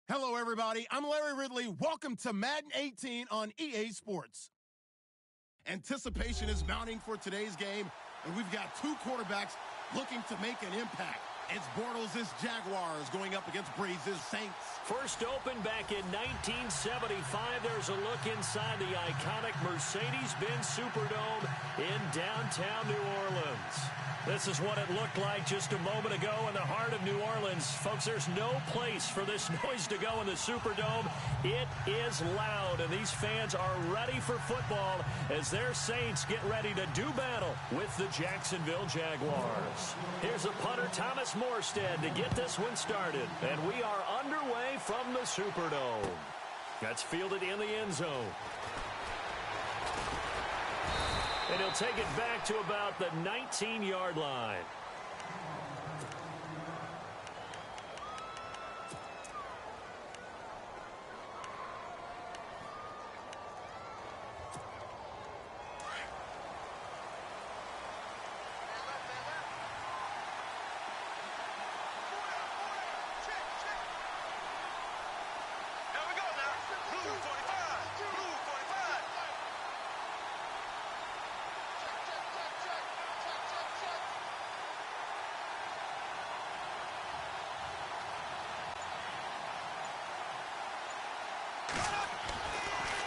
Hello, everybody. I'm Larry Ridley. Welcome to Madden 18 on EA Sports. Anticipation is mounting for today's game, and we've got two quarterbacks looking to make an impact. It's Bortles' Jaguars going up against Brees' Saints. First opened back in 1975. There's a look inside the iconic Mercedes-Benz Superdome in downtown New Orleans. This is what it looked like just a moment ago in the heart of New Orleans. Folks, there's no place for this noise to go in the Superdome. It is loud, and these fans are ready for football as their Saints get ready to do battle with the Jacksonville Jaguars. Here's a punter, Thomas Morstead, to get this one started. And we are underway from the Superdome. That's fielded in the end zone. And he'll take it back to about the 19-yard line.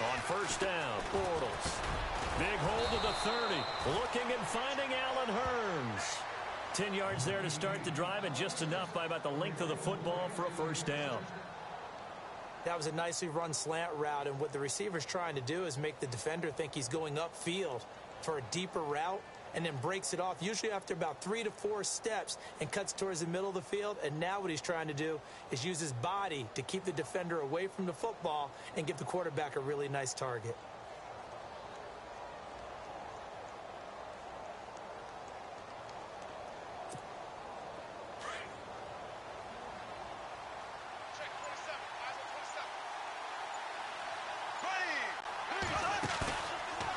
On first down, Bortles. Big hold to the 30. Looking and finding Allen Hurns. 10 yards there to start the drive, and just enough by about the length of the football for a first down. That was a nicely run slant route, and what the receiver's trying to do is make the defender think he's going upfield for a deeper route, and then breaks it off, usually after about 3 to 4 steps, and cuts towards the middle of the field. And now what he's trying to do is use his body to keep the defender away from the football and give the quarterback a really nice target.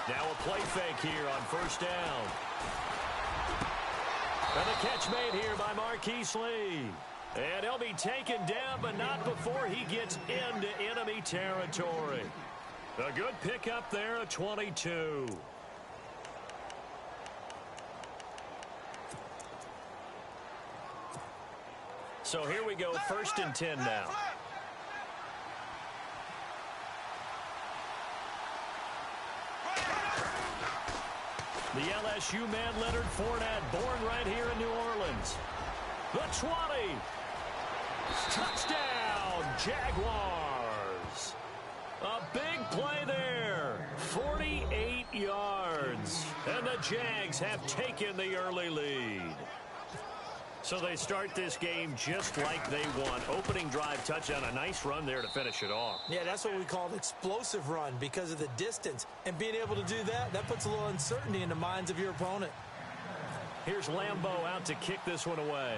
Now a play fake here on first down. And the catch made here by Marquise Lee. And he'll be taken down, but not before he gets into enemy territory. A good pickup there, a 22. So here we go, first and 10 now. The LSU man, Leonard Fournette, born right here in New Orleans. The 20. Touchdown, Jaguars. A big play there. 48 yards. And the Jags have taken the early lead. So they start this game just like they want. Opening drive touchdown, a nice run there to finish it off. Yeah, that's what we call an explosive run because of the distance. And being able to do that, that puts a little uncertainty in the minds of your opponent. Here's Lambeau out to kick this one away.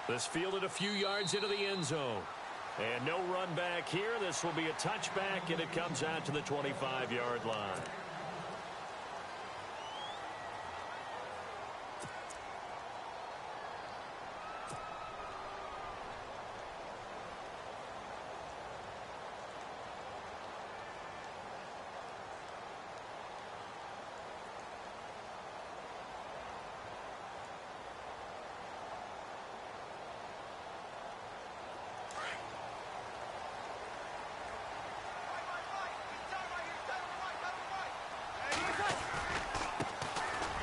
This fielded a few yards into the end zone. And no run back here. This will be a touchback, and it comes out to the 25-yard line.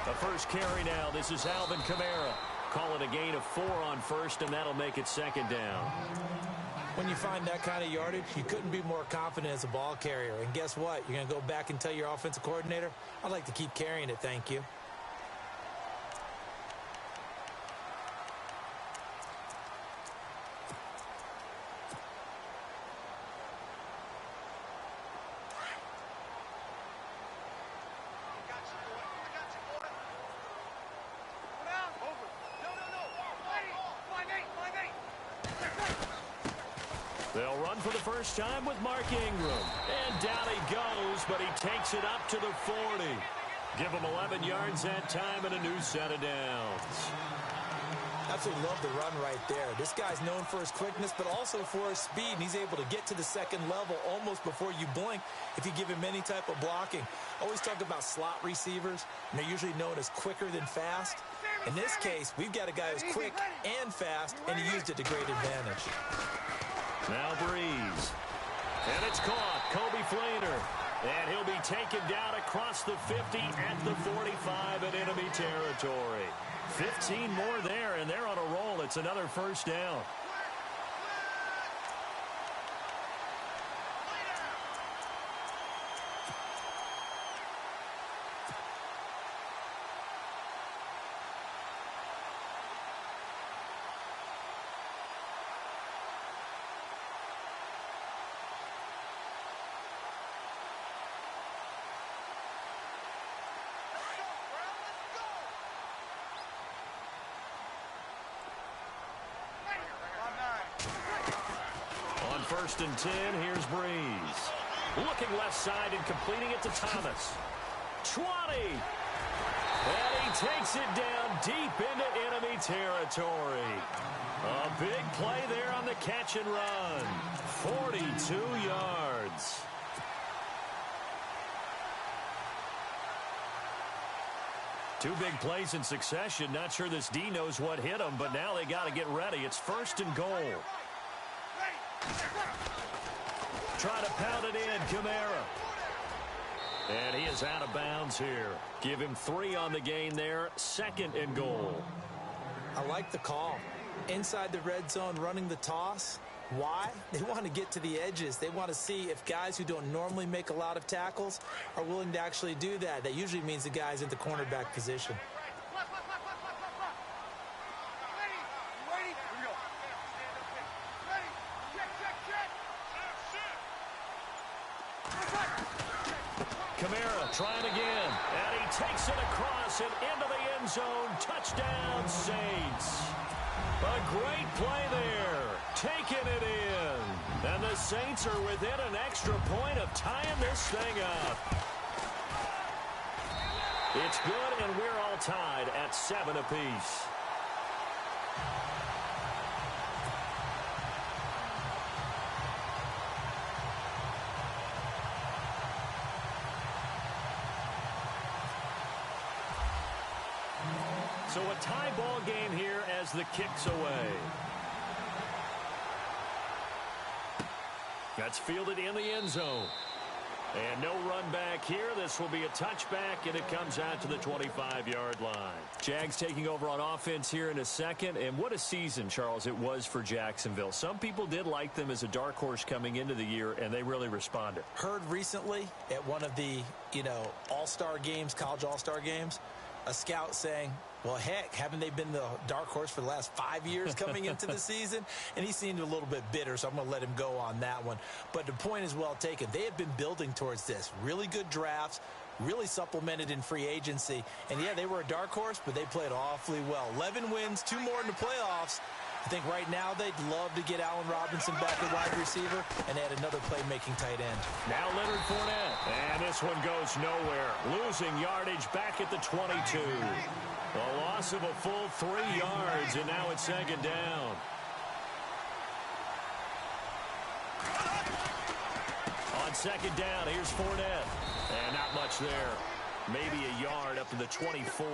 A first carry now. This is Alvin Kamara. Call it a gain of 4 on first, and that'll make it second down. When you find that kind of yardage, you couldn't be more confident as a ball carrier. And guess what? You're going to go back and tell your offensive coordinator, I'd like to keep carrying it, thank you. They'll run for the first time with Mark Ingram. And down he goes, but he takes it up to the 40. Give him 11 yards that time and a new set of downs. Absolutely love the run right there. This guy's known for his quickness, but also for his speed, and he's able to get to the second level almost before you blink if you give him any type of blocking. Always talk about slot receivers, and they're usually known as quicker than fast. In this case, we've got a guy who's quick and fast, and he used it to great advantage. Now Breeze. And it's caught. Kobe Fleener. And he'll be taken down across the 50 at the 45 in enemy territory. 15 more there, and they're on a roll. It's another first down. First and 10, here's Breeze. Looking left side and completing it to Thomas. 20. And he takes it down deep into enemy territory. A big play there on the catch and run. 42 yards. Two big plays in succession. Not sure this D knows what hit him, but now they got to get ready. It's first and goal. Try to pound it in, Kamara. And he is out of bounds here. Give him 3 on the gain there. Second and goal. I like the call. Inside the red zone, running the toss. Why? They want to get to the edges. They want to see if guys who don't normally make a lot of tackles are willing to actually do that. That usually means the guy's in the cornerback position. Kamara trying again, and he takes it across and into the end zone. Touchdown, Saints. A great play there, taking it in. And the Saints are within an extra point of tying this thing up. It's good, and we're all tied at 7 apiece. So a tie ball game here as the kick's away. That's fielded in the end zone. And no run back here. This will be a touchback, and it comes out to the 25-yard line. Jags taking over on offense here in a second. And what a season, Charles, it was for Jacksonville. Some people did like them as a dark horse coming into the year, and they really responded. Heard recently at one of the, all-star games, college all-star games, a scout saying, well, heck, haven't they been the dark horse for the last 5 years coming into the season? And he seemed a little bit bitter, so I'm going to let him go on that one. But the point is well taken. They had been building towards this. Really good drafts, really supplemented in free agency. And, yeah, they were a dark horse, but they played awfully well. 11 wins, 2 more in the playoffs. I think right now they'd love to get Allen Robinson back at wide receiver and add another playmaking tight end. Now Leonard Fournette. And this one goes nowhere. Losing yardage back at the 22. A loss of a full 3 yards, and now it's second down. On second down, here's Fournette. And not much there. Maybe a yard up to the 24.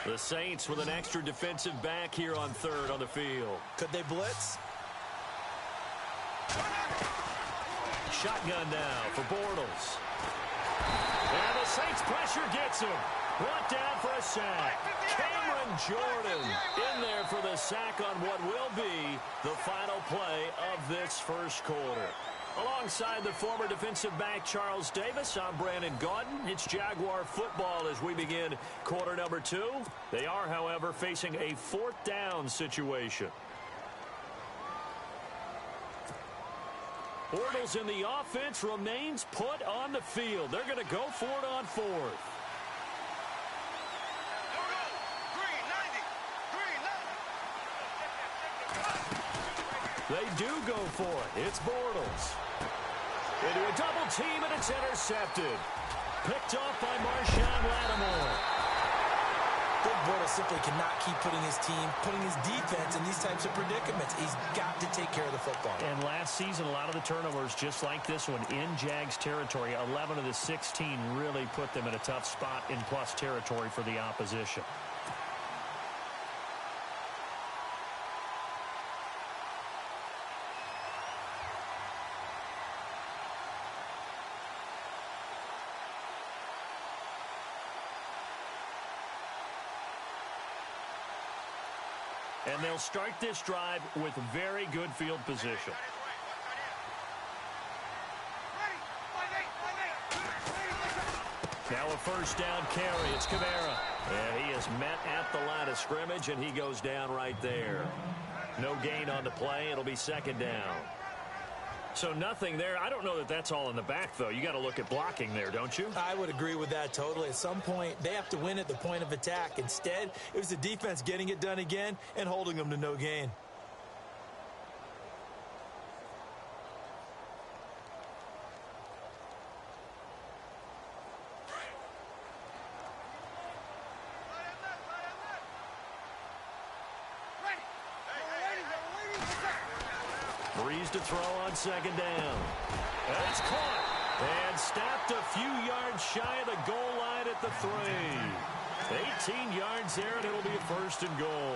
The Saints with an extra defensive back here on third on the field. Could they blitz? Shotgun now for Bortles. And the Saints pressure gets him. Brought down for a sack. Cameron Jordan in there for the sack on what will be the final play of this first quarter. Alongside the former defensive back Charles Davis, I'm Brandon Gaudin. It's Jaguar football as we begin quarter number 2. They are, however, facing a 4th down situation. Bortles in the offense remains put on the field. They're going to go for it on 4th. They do go for it. It's Bortles. Into a double team, and it's intercepted. Picked off by Marshawn Lattimore. Big Bortles simply cannot keep putting his team, putting his defense in these types of predicaments. He's got to take care of the football. And last season, a lot of the turnovers, just like this one, in Jags territory, 11 of the 16 really put them in a tough spot in plus territory for the opposition. And they'll start this drive with very good field position. Now a first down carry. It's Kamara. And he is met at the line of scrimmage, and he goes down right there. No gain on the play. It'll be second down. So nothing there. I don't know that that's all in the back, though. You got to look at blocking there, don't you? I would agree with that totally. At some point, they have to win at the point of attack. Instead, it was the defense getting it done again and holding them to no gain. Breeze to throw on second down. And it's caught. And stopped a few yards shy of the goal line at the 3. 18 yards there, and it'll be a first and goal.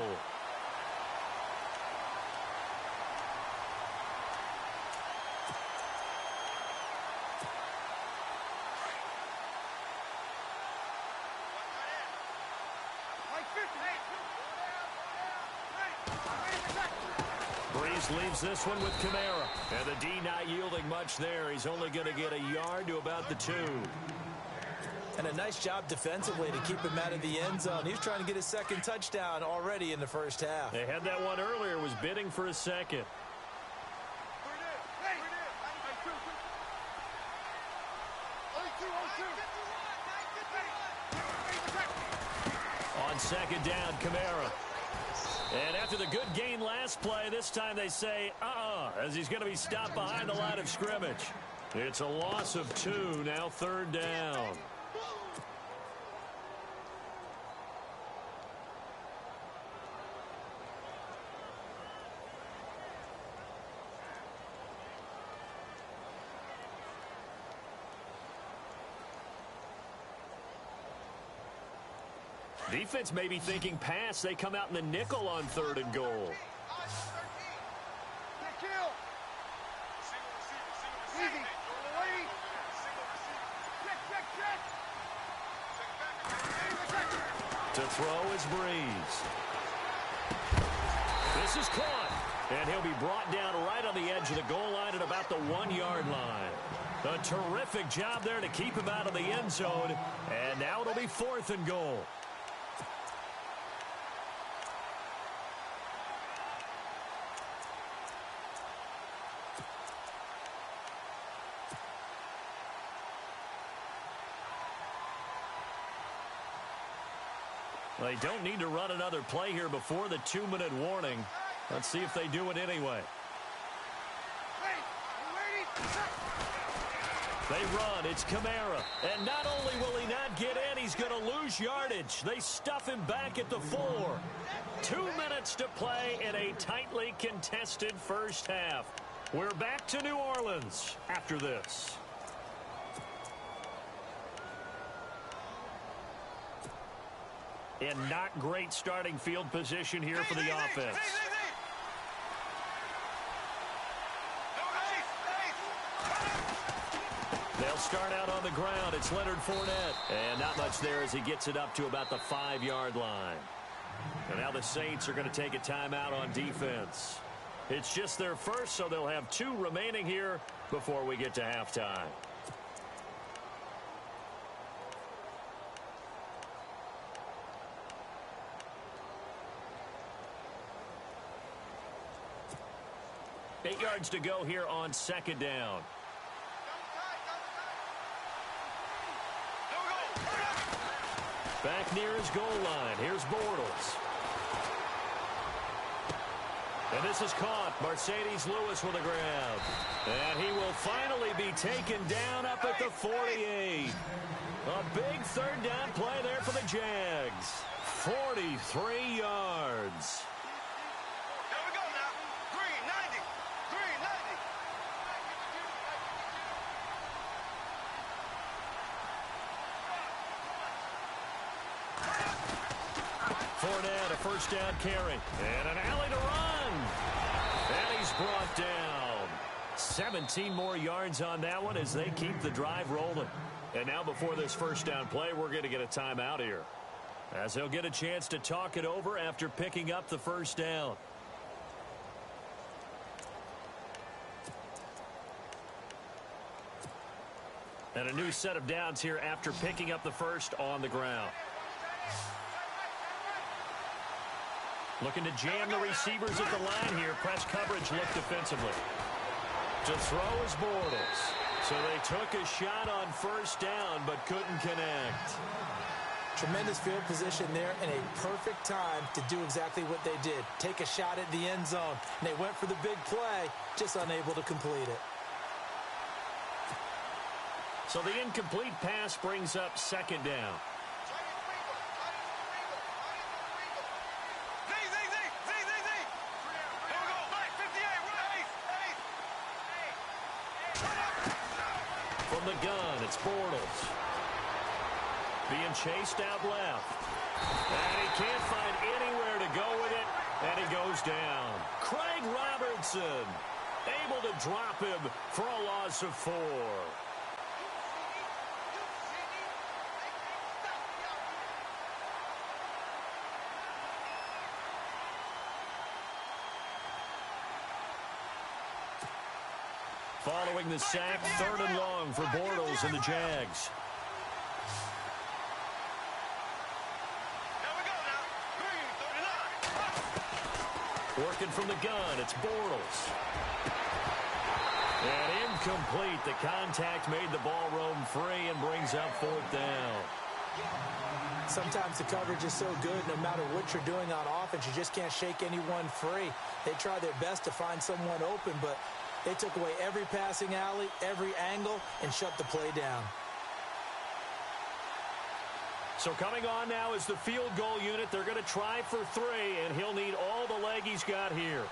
Breeze leaves this one with Kamara. And the D not yielding much there. He's only going to get a yard to about the 2. And a nice job defensively to keep him out of the end zone. He's trying to get his second touchdown already in the first half. They had that one earlier, was bidding for a second. On second down, Kamara. And after the good gain last play, this time they say, as he's going to be stopped behind the line of scrimmage. It's a loss of 2, now third down. Defense may be thinking pass. They come out in the nickel on 3rd and goal. To throw is Breeze. This is caught. And he'll be brought down right on the edge of the goal line at about the 1-yard line. A terrific job there to keep him out of the end zone. And now it'll be 4th and goal. They don't need to run another play here before the 2-minute warning. Let's see if they do it anyway. They run. It's Kamara. And not only will he not get in, he's going to lose yardage. They stuff him back at the 4. 2 minutes to play in a tightly contested first half. We're back to New Orleans after this. In not great starting field position here for the offense. They'll start out on the ground. It's Leonard Fournette. And not much there as he gets it up to about the 5-yard line. And now the Saints are going to take a timeout on defense. It's just their first, so they'll have 2 remaining here before we get to halftime. Eight yards to go here on second down. Back near his goal line. Here's Bortles. And this is caught. Mercedes Lewis with a grab. And he will finally be taken down up at the 48. A big third down play there for the Jags. 43 yards. Fournette, a first down carry. And an alley to run. And he's brought down. 17 more yards on that one as they keep the drive rolling. And now before this first down play, we're going to get a timeout here, as they'll get a chance to talk it over after picking up the first down. And a new set of downs here after picking up the first on the ground. Looking to jam the receivers at the line here. Press coverage look defensively. To throw is Bortles. So they took a shot on first down but couldn't connect. Tremendous field position there and a perfect time to do exactly what they did. Take a shot at the end zone. And they went for the big play, just unable to complete it. So the incomplete pass brings up second down. From the gun, it's Bortles. Being chased out left. And he can't find anywhere to go with it. And he goes down. Craig Robertson able to drop him for a loss of 4. Following the sack, 3rd and long for Bortles and the Jags. Working from the gun, it's Bortles. And incomplete. The contact made the ball roam free and brings up 4th down. Sometimes the coverage is so good, no matter what you're doing on offense, you just can't shake anyone free. They try their best to find someone open, but they took away every passing alley, every angle, and shut the play down. So coming on now is the field goal unit. They're going to try for 3, and he'll need all the leg he's got here.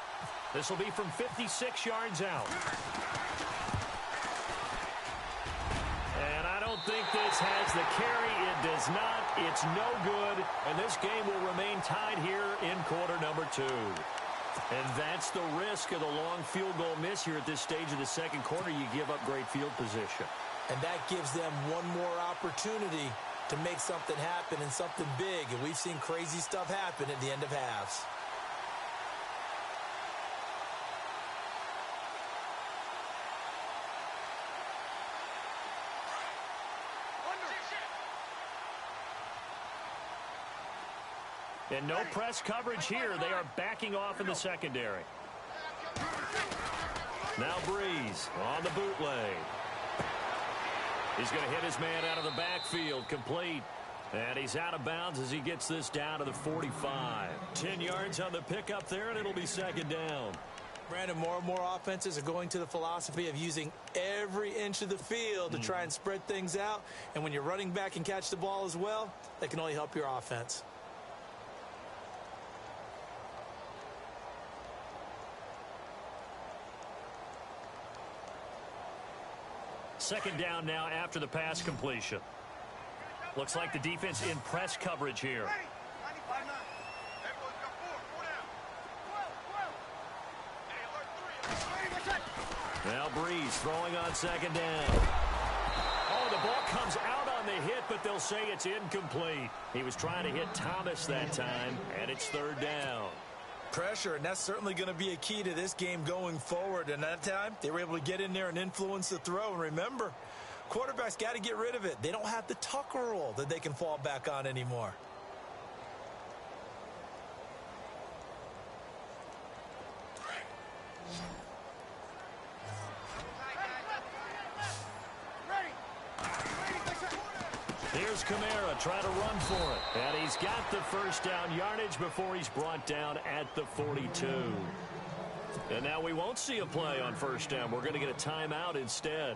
This will be from 56 yards out. And I don't think this has the carry. It does not. It's no good. And this game will remain tied here in quarter number 2. And that's the risk of the long field goal miss here at this stage of the second quarter. You give up great field position. And that gives them one more opportunity to make something happen and something big. And we've seen crazy stuff happen at the end of halves. And no press coverage here. They are backing off in the secondary. Now Breeze on the bootleg. He's going to hit his man out of the backfield, complete. And he's out of bounds as he gets this down to the 45. 10 yards on the pickup there, and it'll be second down. Brandon, more and more offenses are going to the philosophy of using every inch of the field to try and spread things out. And when you're running back and catch the ball as well, that can only help your offense. Second down now after the pass completion. Looks like the defense in press coverage here. Now Breeze throwing on second down. but they'll say it's incomplete. He was trying to hit Thomas that time, and it's third down. Pressure, and that's certainly going to be a key to this game going forward. And that time, they were able to get in there and influence the throw. And remember, quarterbacks got to get rid of it. They don't have the tuck rule that they can fall back on anymore. Here's Kamara trying to run for it. And he's got the first down yardage before he's brought down at the 42. And now we won't see a play on first down. We're going to get a timeout instead,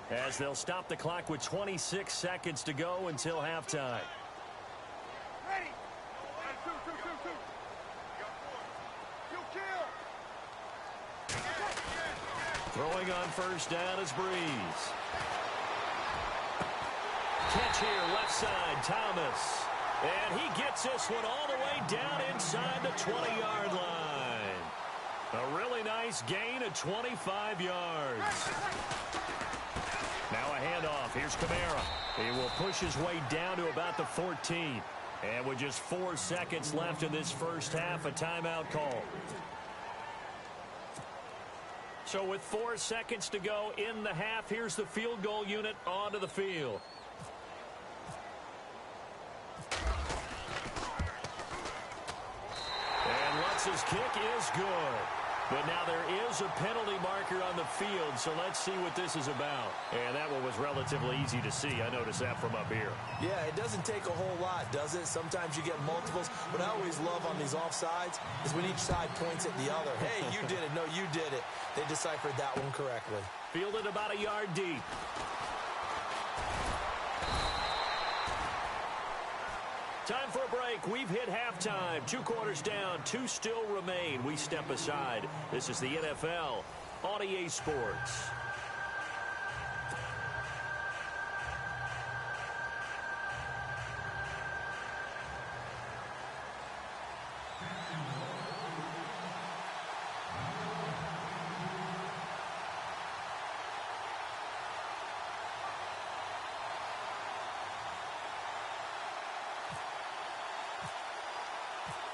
as they'll stop the clock with 26 seconds to go until halftime. Ready. Throwing on first down is Breeze. Catch here, left side, Thomas. And he gets this one all the way down inside the 20-yard line. A really nice gain of 25 yards. Now a handoff. Here's Kamara. He will push his way down to about the 14. And with just 4 seconds left in this first half, a timeout call. So with 4 seconds to go in the half, here's the field goal unit onto the field. And Lutz's kick is good. But now there is a penalty marker on the field, so let's see what this is about. And that one was relatively easy to see. I noticed that from up here. Yeah, it doesn't take a whole lot, does it? Sometimes you get multiples. What I always love on these offsides is when each side points at the other. Hey, you did it. No, you did it. They deciphered that one correctly. Fielded about a yard deep. Time for a break. We've hit halftime. 2 quarters down. 2 still remain. We step aside. This is the NFL on EA Sports.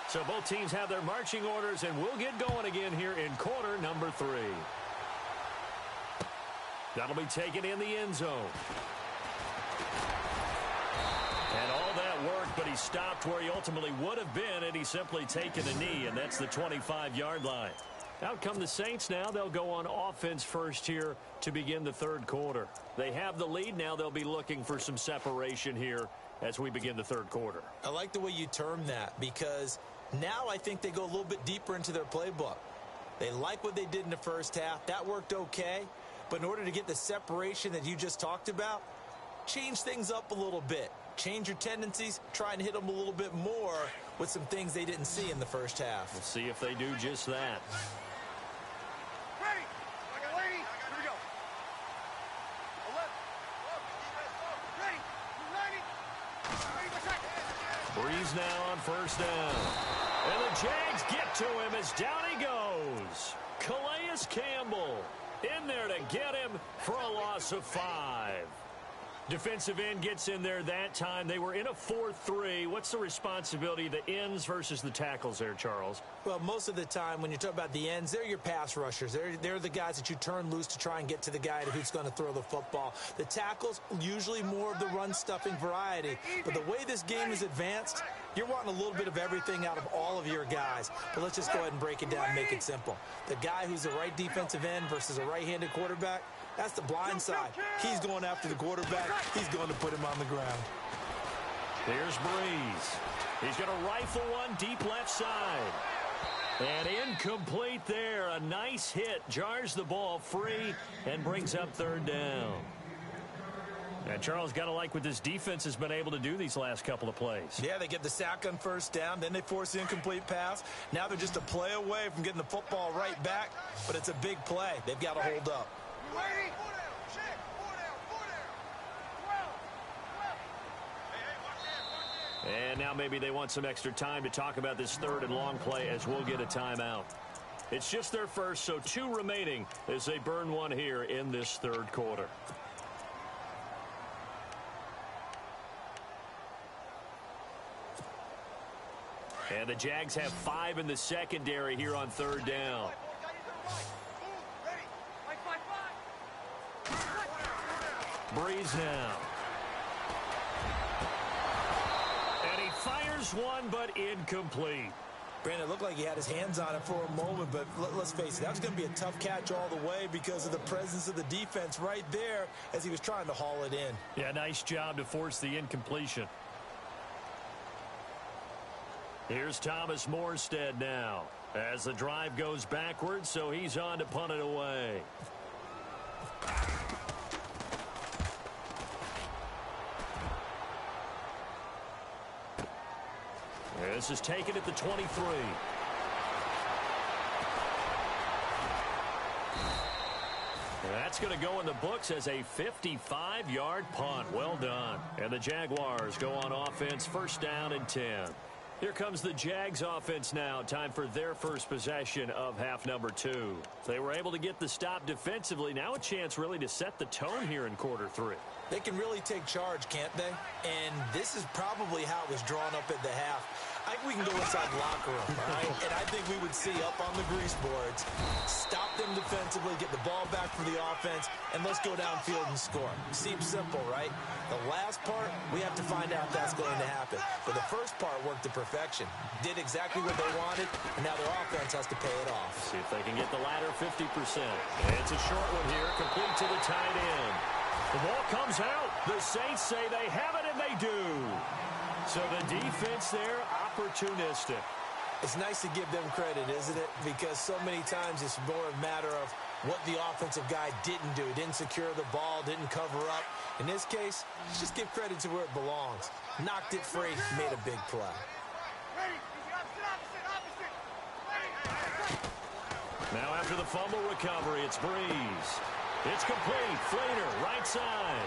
So both teams have their marching orders, and we'll get going again here in quarter number 3. That'll be taken in the end zone. And all that worked, but he stopped where he ultimately would have been had he simply taken a knee, and that's the 25-yard line. Out come the Saints now. They'll go on offense first here to begin the third quarter. They have the lead. Now they'll be looking for some separation here as we begin the third quarter. I like the way you term that, because now I think they go a little bit deeper into their playbook. They like what they did in the first half. That worked okay. But in order to get the separation that you just talked about, change things up a little bit. Change your tendencies. Try and hit them a little bit more with some things they didn't see in the first half. We'll see if they do just that. Ready. Ready. Here we go. 11. Ready. Breeze now on first down. And the Jags get to him as down he goes. Calais Campbell in there to get him for a loss of 5. Defensive end gets in there that time. They were in a 4-3. What's the responsibility of the ends versus the tackles there, Charles? Well, most of the time when you talk about the ends, they're your pass rushers. They're the guys that you turn loose to try and get to the guy who's going to throw the football. The tackles, usually more of the run-stuffing variety. But the way this game is advanced, you're wanting a little bit of everything out of all of your guys. But let's just go ahead and break it down and make it simple. The guy who's the right defensive end versus a right-handed quarterback, that's the blind side. He's going after the quarterback. He's going to put him on the ground. Here's Breeze. He's going to rifle one deep left side. And incomplete there. A nice hit. Jars the ball free and brings up third down. And Charles, got to like what this defense has been able to do these last couple of plays. Yeah, they get the sack on first down. Then they force the incomplete pass. Now they're just a play away from getting the football right back. But it's a big play. They've got to hold up. Ready. And now maybe they want some extra time to talk about this third and long play as we'll get a timeout. It's just their first, so 2 remaining as they burn one here in this third quarter. And the Jags have 5 in the secondary here on 3rd down. Breeze now. And he fires one, but incomplete. Brandon, it looked like he had his hands on it for a moment, but let's face it, that was going to be a tough catch all the way because of the presence of the defense right there as he was trying to haul it in. Yeah, nice job to force the incompletion. Here's Thomas Morstead now as the drive goes backwards, so he's on to punt it away. This is taken at the 23. That's going to go in the books as a 55-yard punt. Well done. And the Jaguars go on offense, 1st down and 10. Here comes the Jags offense now. Time for their first possession of half number 2. They were able to get the stop defensively. Now a chance really to set the tone here in quarter 3. They can really take charge, can't they? And this is probably how it was drawn up at the half. I think we can go inside the locker room, all right? And I think we would see up on the grease boards, stop them defensively, get the ball back for the offense, and let's go downfield and score. Seems simple, right? The last part, we have to find out if that's going to happen. But the first part worked to perfection. Did exactly what they wanted, and now their offense has to pay it off. See if they can get the latter 50%. It's a short one here, complete to the tight end. The ball comes out. The Saints say they have it, and they do. So the defense there, opportunistic. It's nice to give them credit, isn't it? Because so many times it's more a matter of what the offensive guy didn't do. Didn't secure the ball, didn't cover up. In this case, just give credit to where it belongs. Knocked it free, made a big play. Now after the fumble recovery, it's Breeze. It's complete. Flater, right side.